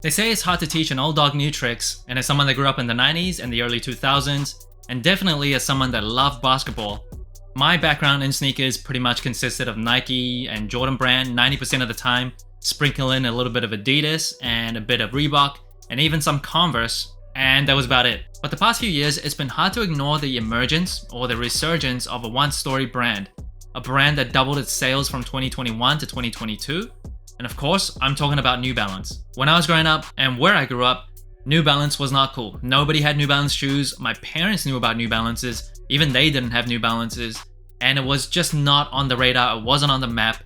They say it's hard to teach an old dog new tricks, and as someone that grew up in the 90s and the early 2000s, and definitely as someone that loved basketball, my background in sneakers pretty much consisted of Nike and Jordan brand 90% of the time, sprinkle in a little bit of Adidas and a bit of Reebok, and even some Converse, and that was about it. But the past few years, it's been hard to ignore the emergence or the resurgence of a one-story brand, a brand that doubled its sales from 2021 to 2022. And of course, I'm talking about New Balance. When I was growing up and where I grew up, New Balance was not cool. Nobody had New Balance shoes. My parents knew about New Balances. Even they didn't have New Balances. And it was just not on the radar. It wasn't on the map.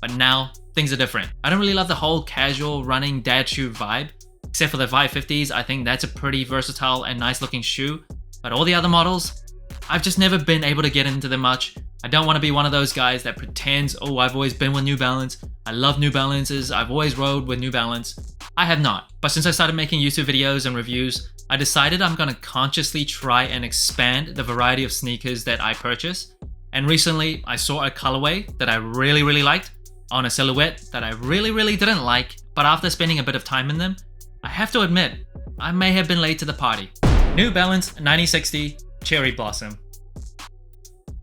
But now, things are different. I don't really love the whole casual running dad shoe vibe. Except for the 550s, I think that's a pretty versatile and nice looking shoe. But all the other models, I've just never been able to get into them much. I don't want to be one of those guys that pretends, oh, I've always been with New Balance. I love New Balances. I've always rode with New Balance. I have not. But since I started making YouTube videos and reviews, I decided I'm going to consciously try and expand the variety of sneakers that I purchase. And recently, I saw a colorway that I really liked on a silhouette that I really didn't like. But after spending a bit of time in them, I have to admit, I may have been late to the party. New Balance 9060 Cherry Blossom.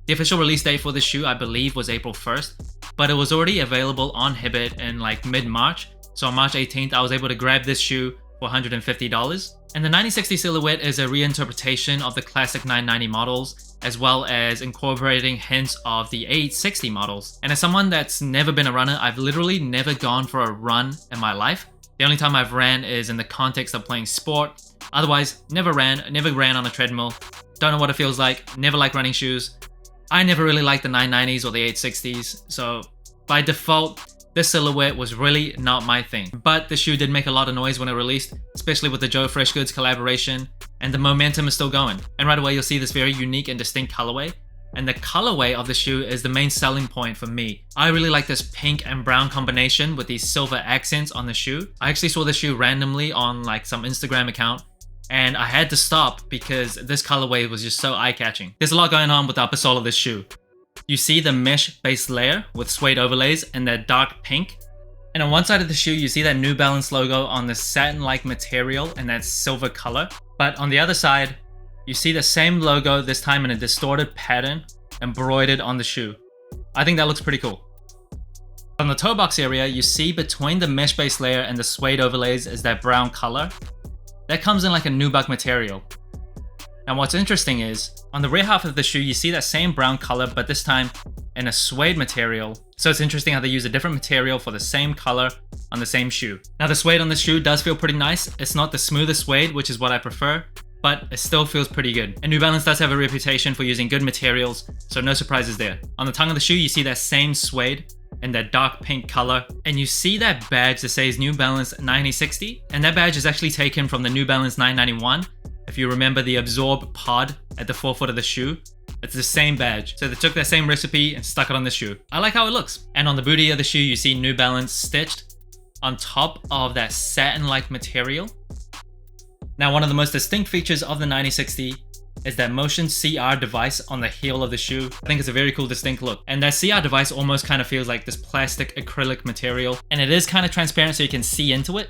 The official release date for this shoe, I believe, was April 1st, but it was already available on Hibbett in like mid-March, so on March 18th, I was able to grab this shoe for $150. And the 9060 silhouette is a reinterpretation of the classic 990 models, as well as incorporating hints of the 860 models. And as someone that's never been a runner, I've literally never gone for a run in my life. The only time I've ran is in the context of playing sport. Otherwise, never ran on a treadmill. Don't know what it feels like, never liked running shoes. I never really liked the 990s or the 860s, so by default, this silhouette was really not my thing. But the shoe did make a lot of noise when it released, especially with the Joe Freshgoods collaboration, and the momentum is still going. And right away you'll see this very unique and distinct colorway, and the colorway of the shoe is the main selling point for me. I really like this pink and brown combination with these silver accents on the shoe. I actually saw the shoe randomly on like some Instagram account, and I had to stop because this colorway was just so eye-catching. There's a lot going on with the upper sole of this shoe. You see the mesh base layer with suede overlays and that dark pink. And on one side of the shoe, you see that New Balance logo on the satin-like material and that silver color. But on the other side, you see the same logo, this time in a distorted pattern, embroidered on the shoe. I think that looks pretty cool. On the toe box area, you see between the mesh base layer and the suede overlays is that brown color. That comes in like a nubuck material. Now what's interesting is, on the rear half of the shoe you see that same brown color, but this time in a suede material. So it's interesting how they use a different material for the same color on the same shoe. Now the suede on this shoe does feel pretty nice. It's not the smoothest suede, which is what I prefer, but it still feels pretty good. And New Balance does have a reputation for using good materials, so no surprises there. On the tongue of the shoe you see that same suede in that dark pink color, and you see that badge that says New Balance 9060, and that badge is actually taken from the New Balance 991. If you remember the Absorb pod at the forefoot of the shoe, it's the same badge. So they took that same recipe and stuck it on the shoe. I like how it looks. And on the booty of the shoe you see New Balance stitched on top of that satin-like material. Now one of the most distinct features of the 9060 is that motion CR device on the heel of the shoe. I think it's a very cool distinct look. And that CR device almost kind of feels like this plastic acrylic material, and it is kind of transparent so you can see into it.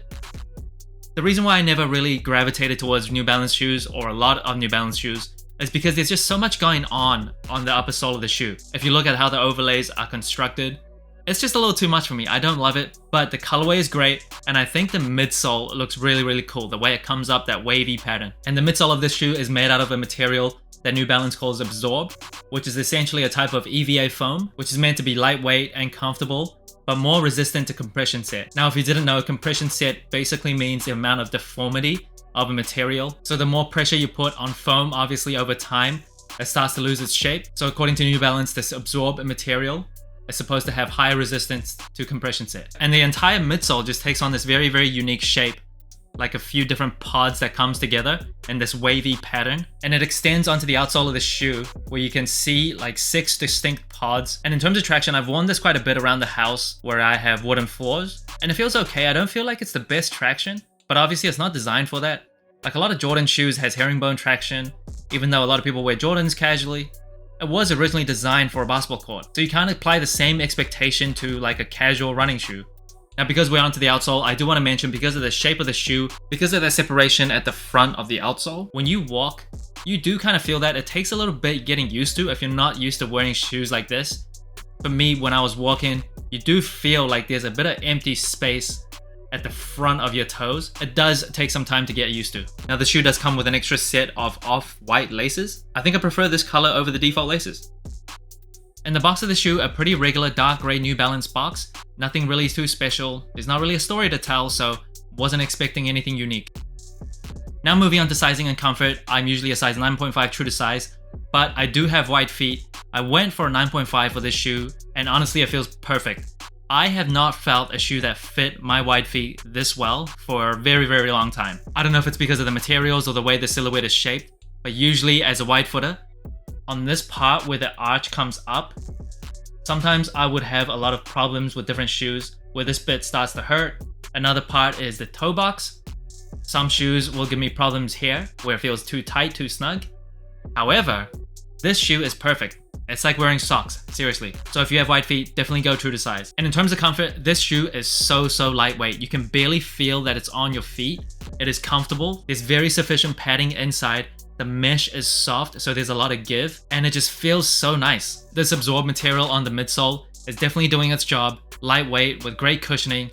The reason why I never really gravitated towards New Balance shoes, or a lot of New Balance shoes, is because there's just so much going on the upper sole of the shoe. If you look at how the overlays are constructed, it's just a little too much for me. I don't love it, but the colorway is great, and I think the midsole looks really cool, the way it comes up, that wavy pattern. And the midsole of this shoe is made out of a material that New Balance calls Absorb, which is essentially a type of EVA foam, which is meant to be lightweight and comfortable, but more resistant to compression set. Now, if you didn't know, compression set basically means the amount of deformity of a material. So the more pressure you put on foam, obviously over time, it starts to lose its shape. So according to New Balance, this Absorb material is supposed to have higher resistance to compression set. And the entire midsole just takes on this very unique shape, like a few different pods that comes together in this wavy pattern. And it extends onto the outsole of the shoe, where you can see like 6 distinct pods. And in terms of traction, I've worn this quite a bit around the house where I have wooden floors, and it feels okay. I don't feel like it's the best traction, but obviously it's not designed for that. Like a lot of Jordan shoes has herringbone traction, even though a lot of people wear Jordans casually. It was originally designed for a basketball court, so you can't apply the same expectation to like a casual running shoe. Now, because we're onto the outsole, I do want to mention, because of the shape of the shoe, because of the separation at the front of the outsole, when you walk, you do kind of feel that. It takes a little bit getting used to if you're not used to wearing shoes like this. For me, when I was walking, you do feel like there's a bit of empty space at the front of your toes. It does take some time to get used to. Now, the shoe does come with an extra set of off-white laces. I think I prefer this color over the default laces. In the box of the shoe, a pretty regular dark gray New Balance box. Nothing really too special. There's not really a story to tell, so wasn't expecting anything unique. Now moving on to sizing and comfort, I'm usually a size 9.5 true to size, but I do have wide feet. I went for a 9.5 for this shoe, and honestly it feels perfect. I have not felt a shoe that fit my wide feet this well for a very, very long time. I don't know if it's because of the materials or the way the silhouette is shaped, but usually as a wide footer, on this part where the arch comes up, sometimes I would have a lot of problems with different shoes where this bit starts to hurt. Another part is the toe box. Some shoes will give me problems here where it feels too tight, too snug. However, this shoe is perfect. It's like wearing socks, seriously. So if you have wide feet, definitely go true to size. And in terms of comfort, this shoe is so lightweight. You can barely feel that it's on your feet. It is comfortable. There's very sufficient padding inside. The mesh is soft, so there's a lot of give, and it just feels so nice. This absorb material on the midsole is definitely doing its job. Lightweight with great cushioning.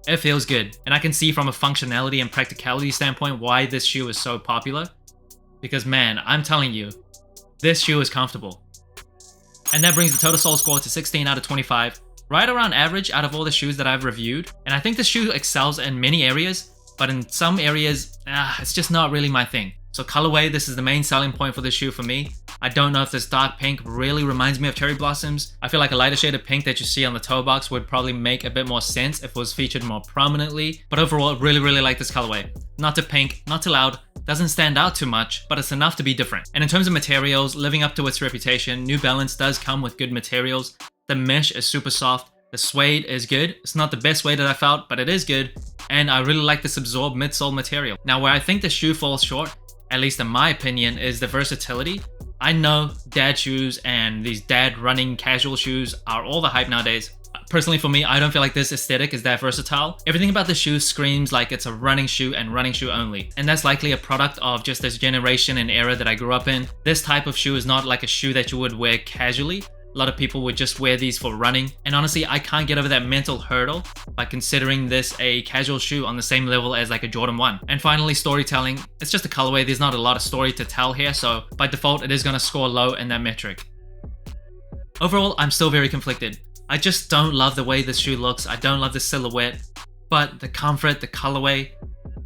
It feels good, and I can see from a functionality and practicality standpoint why this shoe is so popular. Because man, I'm telling you, this shoe is comfortable. And that brings the total sole score to 16 out of 25, right around average out of all the shoes that I've reviewed. And I think the shoe excels in many areas, but in some areas, it's just not really my thing. So colorway, this is the main selling point for this shoe for me. I don't know if this dark pink really reminds me of cherry blossoms. I feel like a lighter shade of pink that you see on the toe box would probably make a bit more sense if it was featured more prominently. But overall, really like this colorway. Not too pink, not too loud, doesn't stand out too much, but it's enough to be different. And in terms of materials, living up to its reputation, New Balance does come with good materials. The mesh is super soft. The suede is good. It's not the best suede that I felt, but it is good. And I really like this absorb midsole material. Now, where I think the shoe falls short, at least in my opinion, is the versatility. I know dad shoes and these dad running casual shoes are all the hype nowadays. Personally for me, I don't feel like this aesthetic is that versatile. Everything about the shoe screams like it's a running shoe and running shoe only. And that's likely a product of just this generation and era that I grew up in. This type of shoe is not like a shoe that you would wear casually. A lot of people would just wear these for running. And honestly, I can't get over that mental hurdle by considering this a casual shoe on the same level as like a Jordan 1. And finally, storytelling. It's just a colorway. There's not a lot of story to tell here. So by default, it is going to score low in that metric. Overall, I'm still very conflicted. I just don't love the way this shoe looks. I don't love the silhouette. But the comfort, the colorway,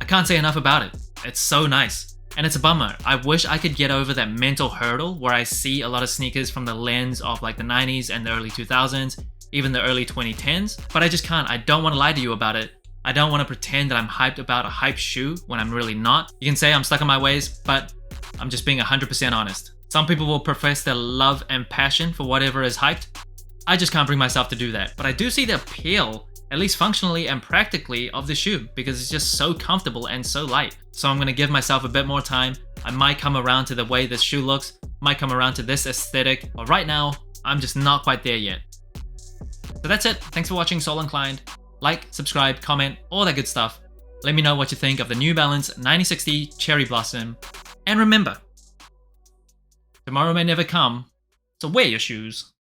I can't say enough about it. It's so nice. And it's a bummer. I wish I could get over that mental hurdle where I see a lot of sneakers from the lens of like the 90s and the early 2000s, even the early 2010s, but I just can't. I don't want to lie to you about it. I don't want to pretend that I'm hyped about a hype shoe when I'm really not. You can say I'm stuck in my ways, but I'm just being 100% honest. Some people will profess their love and passion for whatever is hyped. I just can't bring myself to do that. But I do see the appeal, at least functionally and practically, of the shoe because it's just so comfortable and so light. So I'm going to give myself a bit more time. I might come around to the way this shoe looks, might come around to this aesthetic, but right now, I'm just not quite there yet. So that's it. Thanks for watching Sole Inclined. Like, subscribe, comment, all that good stuff. Let me know what you think of the New Balance 9060 Cherry Blossom. And remember, tomorrow may never come, so wear your shoes.